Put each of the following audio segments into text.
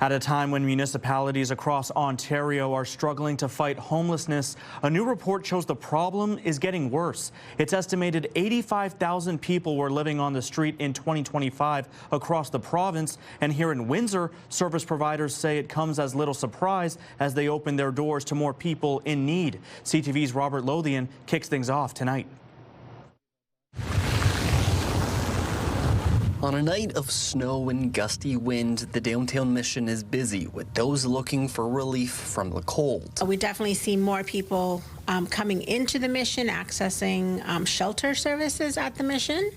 At a time when municipalities across Ontario are struggling to fight homelessness, a new report shows the problem is getting worse. It's estimated 85,000 people were living on the street in 2025 across the province. And here in Windsor, service providers say it comes as little surprise as they open their doors to more people in need. CTV's Robert Lothian kicks things off tonight. On a night of snow and gusty wind, the downtown mission is busy with those looking for relief from the cold. We definitely see more people coming into the mission, accessing shelter services at the mission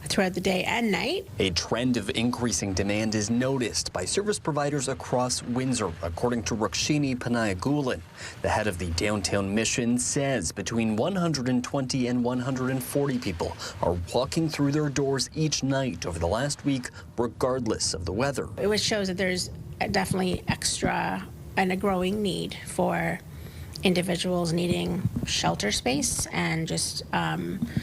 throughout the day and night. A trend of increasing demand is noticed by service providers across Windsor, according to Rukshini Panayagulan. The head of the downtown mission says between 120 and 140 people are walking through their doors each night over the last week, regardless of the weather. It shows that there's definitely extra and a growing need for individuals needing shelter space and just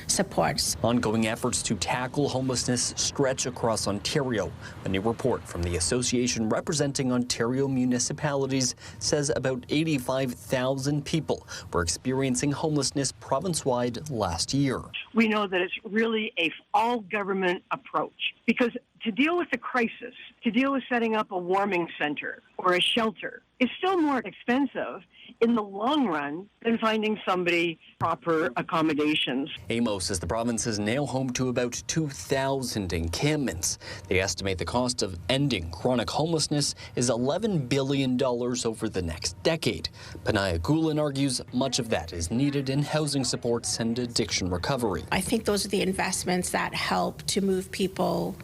supports. Ongoing efforts to tackle homelessness stretch across Ontario. A new report from the association representing Ontario municipalities says about 85,000 people were experiencing homelessness province-wide last year. We know that it's really a all-government approach because to deal with the crisis, to deal with setting up a warming center or a shelter is still more expensive in the long run than finding somebody proper accommodations. Amos says the province is now home to about 2,000 encampments. They estimate the cost of ending chronic homelessness is $11 billion over the next decade. Panayagulan argues much of that is needed in housing supports and addiction recovery. I think those are the investments that help to move people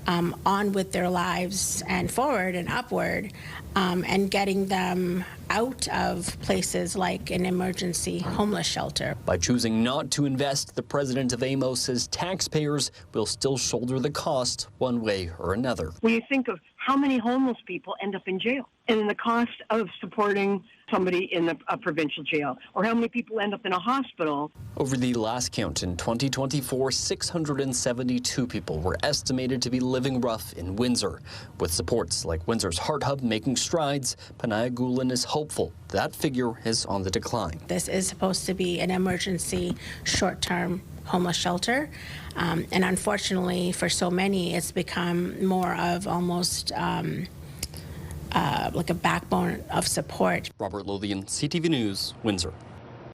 on with their lives and forward and upward, and getting them out of places like an emergency homeless shelter. By choosing not to invest, the president of Amos says taxpayers will still shoulder the cost one way or another. When you think of how many homeless people end up in jail and in the cost of supporting somebody in a provincial jail, or how many people end up in a hospital. Over the last count in 2024, 672 people were estimated to be living rough in Windsor. With supports like Windsor's Heart Hub making strides, Panayagulan is hopeful that figure is on the decline. This is supposed to be an emergency short-term homeless shelter, and unfortunately for so many, it's become more of almost like a backbone of support. Robert Lothian, CTV News, Windsor.